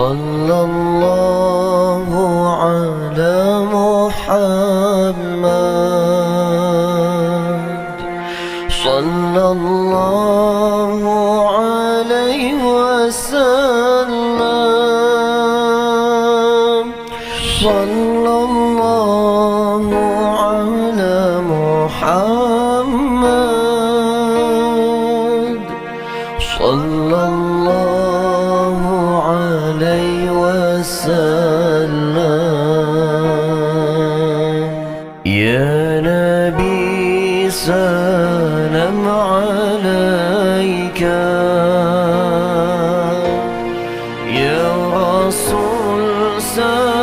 صلى الله على محمد صلى الله عليه وسلم صلى الله على محمد صلى الله عليه وسلم. يا نبي سلام عليك، يا رسول سلام